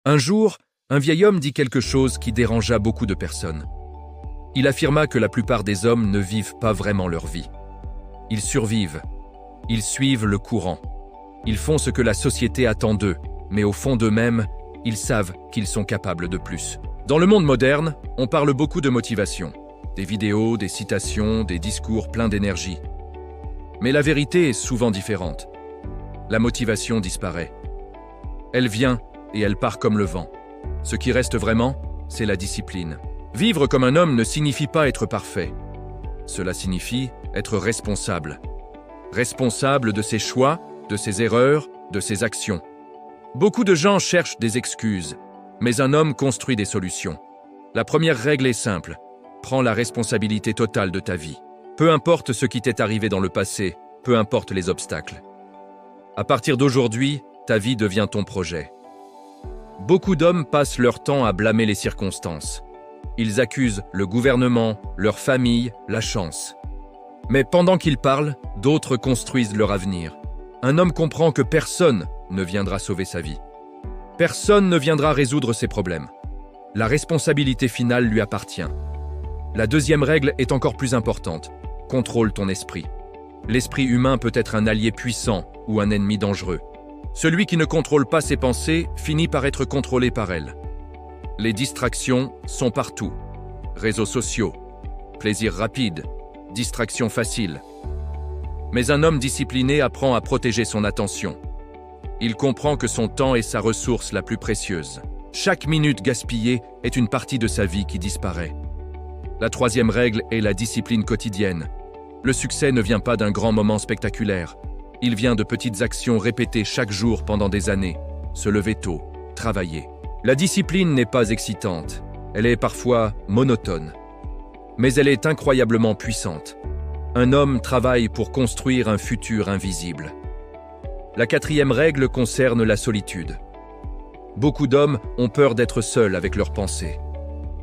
Un jour, un vieil homme dit quelque chose qui dérangea beaucoup de personnes. Il affirma que la plupart des hommes ne vivent pas vraiment leur vie. Ils survivent. Ils suivent le courant. Ils font ce que la société attend d'eux, mais au fond d'eux-mêmes, ils savent qu'ils sont capables de plus. Dans le monde moderne, on parle beaucoup de motivation. Des vidéos, des citations, des discours pleins d'énergie. Mais la vérité est souvent différente. La motivation disparaît. Elle vient et elle part comme le vent. Ce qui reste vraiment, c'est la discipline. Vivre comme un homme ne signifie pas être parfait. Cela signifie être responsable. Responsable de ses choix, de ses erreurs, de ses actions. Beaucoup de gens cherchent des excuses, mais un homme construit des solutions. La première règle est simple. Prends la responsabilité totale de ta vie. Peu importe ce qui t'est arrivé dans le passé, peu importe les obstacles. À partir d'aujourd'hui, ta vie devient ton projet. Beaucoup d'hommes passent leur temps à blâmer les circonstances. Ils accusent le gouvernement, leur famille, la chance. Mais pendant qu'ils parlent, d'autres construisent leur avenir. Un homme comprend que personne ne viendra sauver sa vie. Personne ne viendra résoudre ses problèmes. La responsabilité finale lui appartient. La deuxième règle est encore plus importante. Contrôle ton esprit. L'esprit humain peut être un allié puissant ou un ennemi dangereux. Celui qui ne contrôle pas ses pensées finit par être contrôlé par elles. Les distractions sont partout. Réseaux sociaux, plaisir rapide, distractions faciles. Mais un homme discipliné apprend à protéger son attention. Il comprend que son temps est sa ressource la plus précieuse. Chaque minute gaspillée est une partie de sa vie qui disparaît. La troisième règle est la discipline quotidienne. Le succès ne vient pas d'un grand moment spectaculaire. Il vient de petites actions répétées chaque jour pendant des années. Se lever tôt, travailler. La discipline n'est pas excitante. Elle est parfois monotone. Mais elle est incroyablement puissante. Un homme travaille pour construire un futur invisible. La quatrième règle concerne la solitude. Beaucoup d'hommes ont peur d'être seuls avec leurs pensées.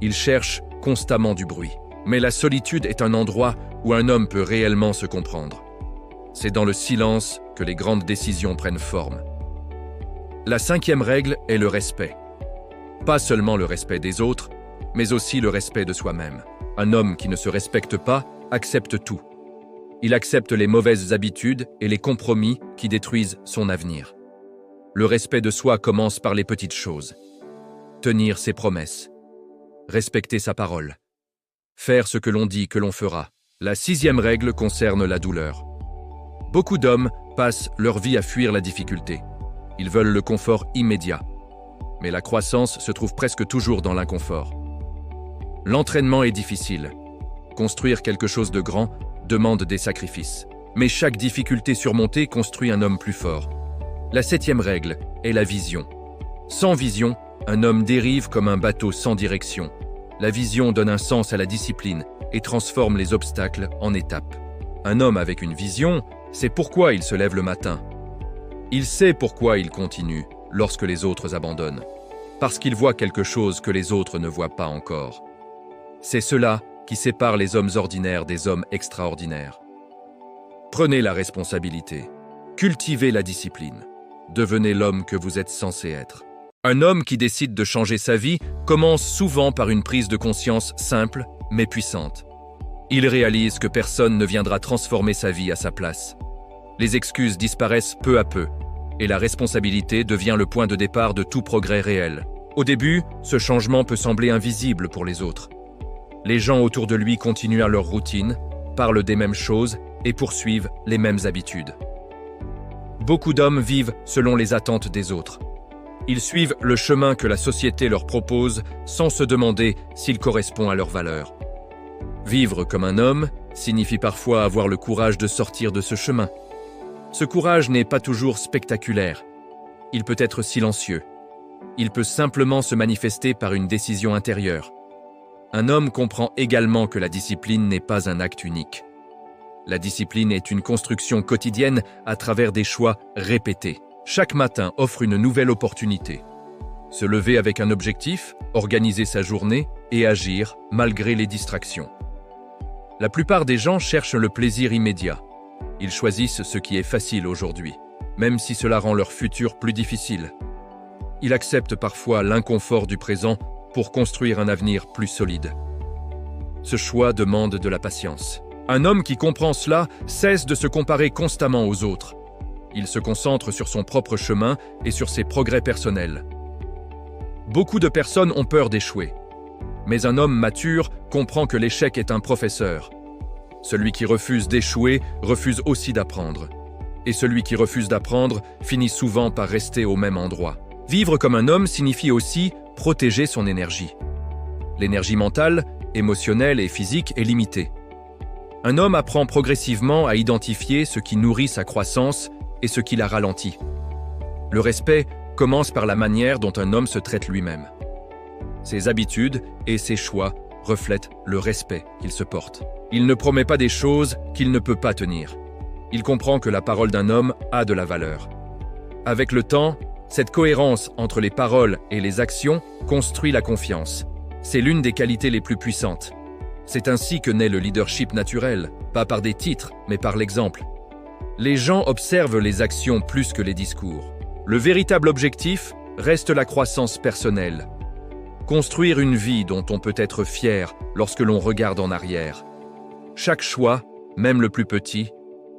Ils cherchent constamment du bruit. Mais la solitude est un endroit où un homme peut réellement se comprendre. C'est dans le silence que les grandes décisions prennent forme. La cinquième règle est le respect. Pas seulement le respect des autres, mais aussi le respect de soi-même. Un homme qui ne se respecte pas accepte tout. Il accepte les mauvaises habitudes et les compromis qui détruisent son avenir. Le respect de soi commence par les petites choses. Tenir ses promesses. Respecter sa parole. Faire ce que l'on dit que l'on fera. La sixième règle concerne la douleur. Beaucoup d'hommes passent leur vie à fuir la difficulté. Ils veulent le confort immédiat. Mais la croissance se trouve presque toujours dans l'inconfort. L'entraînement est difficile. Construire quelque chose de grand demande des sacrifices. Mais chaque difficulté surmontée construit un homme plus fort. La septième règle est la vision. Sans vision, un homme dérive comme un bateau sans direction. La vision donne un sens à la discipline et transforme les obstacles en étapes. Un homme avec une vision, c'est pourquoi il se lève le matin. Il sait pourquoi il continue lorsque les autres abandonnent. Parce qu'il voit quelque chose que les autres ne voient pas encore. C'est cela qui sépare les hommes ordinaires des hommes extraordinaires. Prenez la responsabilité. Cultivez la discipline. Devenez l'homme que vous êtes censé être. Un homme qui décide de changer sa vie commence souvent par une prise de conscience simple mais puissante. Il réalise que personne ne viendra transformer sa vie à sa place. Les excuses disparaissent peu à peu, et la responsabilité devient le point de départ de tout progrès réel. Au début, ce changement peut sembler invisible pour les autres. Les gens autour de lui continuent à leur routine, parlent des mêmes choses et poursuivent les mêmes habitudes. Beaucoup d'hommes vivent selon les attentes des autres. Ils suivent le chemin que la société leur propose sans se demander s'il correspond à leurs valeurs. Vivre comme un homme signifie parfois avoir le courage de sortir de ce chemin. Ce courage n'est pas toujours spectaculaire. Il peut être silencieux. Il peut simplement se manifester par une décision intérieure. Un homme comprend également que la discipline n'est pas un acte unique. La discipline est une construction quotidienne à travers des choix répétés. Chaque matin offre une nouvelle opportunité. Se lever avec un objectif, organiser sa journée et agir malgré les distractions. La plupart des gens cherchent le plaisir immédiat. Ils choisissent ce qui est facile aujourd'hui, même si cela rend leur futur plus difficile. il accepte parfois l'inconfort du présent pour construire un avenir plus solide. Ce choix demande de la patience. Un homme qui comprend cela cesse de se comparer constamment aux autres. Il se concentre sur son propre chemin et sur ses progrès personnels. Beaucoup de personnes ont peur d'échouer. Mais un homme mature comprend que l'échec est un professeur. Celui qui refuse d'échouer refuse aussi d'apprendre. Et celui qui refuse d'apprendre finit souvent par rester au même endroit. Vivre comme un homme signifie aussi protéger son énergie. L'énergie mentale, émotionnelle et physique est limitée. Un homme apprend progressivement à identifier ce qui nourrit sa croissance et ce qui la ralentit. Le respect commence par la manière dont un homme se traite lui-même. Ses habitudes et ses choix reflètent le respect qu'il se porte. Il ne promet pas des choses qu'il ne peut pas tenir. Il comprend que la parole d'un homme a de la valeur. Avec le temps, cette cohérence entre les paroles et les actions construit la confiance. C'est l'une des qualités les plus puissantes. C'est ainsi que naît le leadership naturel, pas par des titres, mais par l'exemple. Les gens observent les actions plus que les discours. Le véritable objectif reste la croissance personnelle. Construire une vie dont on peut être fier lorsque l'on regarde en arrière. Chaque choix, même le plus petit,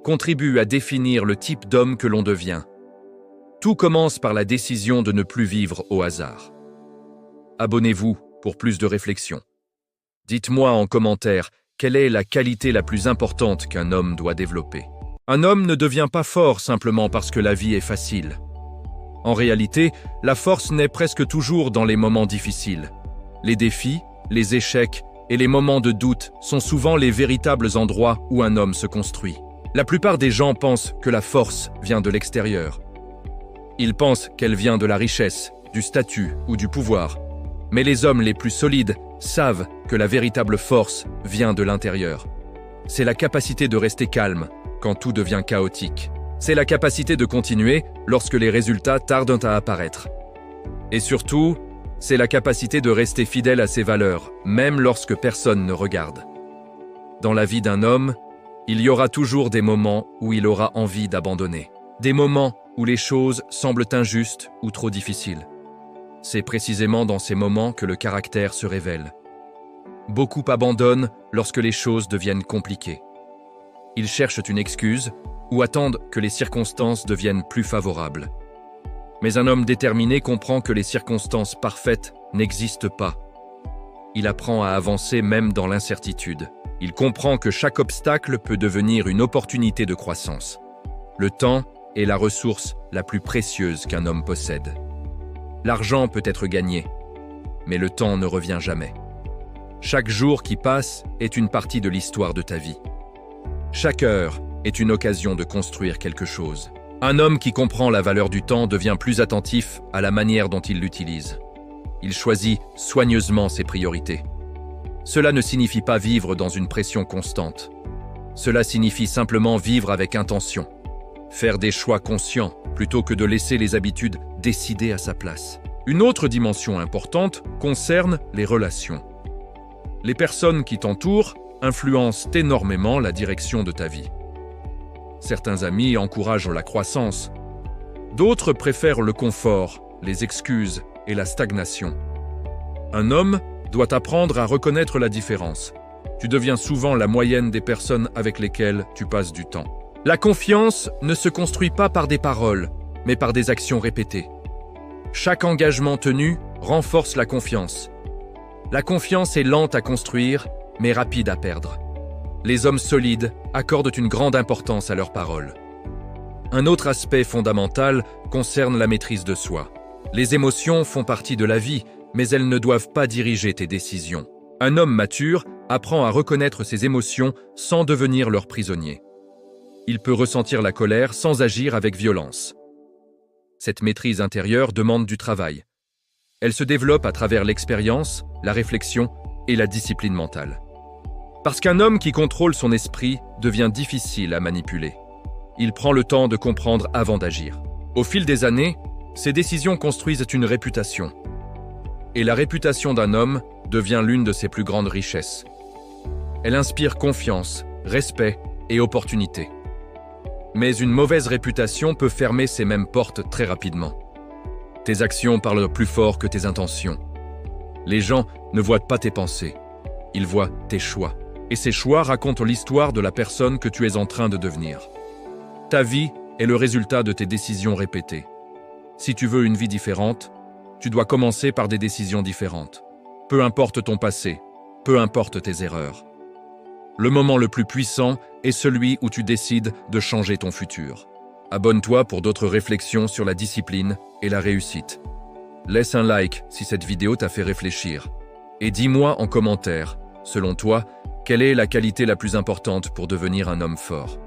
contribue à définir le type d'homme que l'on devient. Tout commence par la décision de ne plus vivre au hasard. Abonnez-vous pour plus de réflexions. Dites-moi en commentaire quelle est la qualité la plus importante qu'un homme doit développer. Un homme ne devient pas fort simplement parce que la vie est facile. En réalité, la force naît presque toujours dans les moments difficiles. Les défis, les échecs et les moments de doute sont souvent les véritables endroits où un homme se construit. La plupart des gens pensent que la force vient de l'extérieur. Ils pensent qu'elle vient de la richesse, du statut ou du pouvoir. Mais les hommes les plus solides savent que la véritable force vient de l'intérieur. C'est la capacité de rester calme quand tout devient chaotique. C'est la capacité de continuer lorsque les résultats tardent à apparaître. Et surtout, c'est la capacité de rester fidèle à ses valeurs, même lorsque personne ne regarde. Dans la vie d'un homme, il y aura toujours des moments où il aura envie d'abandonner. Des moments où les choses semblent injustes ou trop difficiles. C'est précisément dans ces moments que le caractère se révèle. Beaucoup abandonnent lorsque les choses deviennent compliquées. Ils cherchent une excuse ou attendent que les circonstances deviennent plus favorables. Mais un homme déterminé comprend que les circonstances parfaites n'existent pas. Il apprend à avancer même dans l'incertitude. Il comprend que chaque obstacle peut devenir une opportunité de croissance. Le temps est la ressource la plus précieuse qu'un homme possède. L'argent peut être gagné, mais le temps ne revient jamais. Chaque jour qui passe est une partie de l'histoire de ta vie. Chaque heure est une occasion de construire quelque chose. Un homme qui comprend la valeur du temps devient plus attentif à la manière dont il l'utilise. Il choisit soigneusement ses priorités. Cela ne signifie pas vivre dans une pression constante. Cela signifie simplement vivre avec intention. Faire des choix conscients plutôt que de laisser les habitudes décider à sa place. Une autre dimension importante concerne les relations. Les personnes qui t'entourent influencent énormément la direction de ta vie. Certains amis encouragent la croissance. D'autres préfèrent le confort, les excuses et la stagnation. Un homme doit apprendre à reconnaître la différence. Tu deviens souvent la moyenne des personnes avec lesquelles tu passes du temps. La confiance ne se construit pas par des paroles, mais par des actions répétées. Chaque engagement tenu renforce la confiance. La confiance est lente à construire, mais rapide à perdre. Les hommes solides accordent une grande importance à leurs paroles. Un autre aspect fondamental concerne la maîtrise de soi. Les émotions font partie de la vie, mais elles ne doivent pas diriger tes décisions. Un homme mature apprend à reconnaître ses émotions sans devenir leur prisonnier. Il peut ressentir la colère sans agir avec violence. Cette maîtrise intérieure demande du travail. Elle se développe à travers l'expérience, la réflexion et la discipline mentale. Parce qu'un homme qui contrôle son esprit devient difficile à manipuler. Il prend le temps de comprendre avant d'agir. Au fil des années, ses décisions construisent une réputation. Et la réputation d'un homme devient l'une de ses plus grandes richesses. Elle inspire confiance, respect et opportunité. Mais une mauvaise réputation peut fermer ces mêmes portes très rapidement. Tes actions parlent plus fort que tes intentions. Les gens ne voient pas tes pensées, ils voient tes choix. Et ces choix racontent l'histoire de la personne que tu es en train de devenir. Ta vie est le résultat de tes décisions répétées. Si tu veux une vie différente, tu dois commencer par des décisions différentes. Peu importe ton passé, peu importe tes erreurs. Le moment le plus puissant est celui où tu décides de changer ton futur. Abonne-toi pour d'autres réflexions sur la discipline et la réussite. Laisse un like si cette vidéo t'a fait réfléchir. Et dis-moi en commentaire, selon toi, quelle est la qualité la plus importante pour devenir un homme fort ?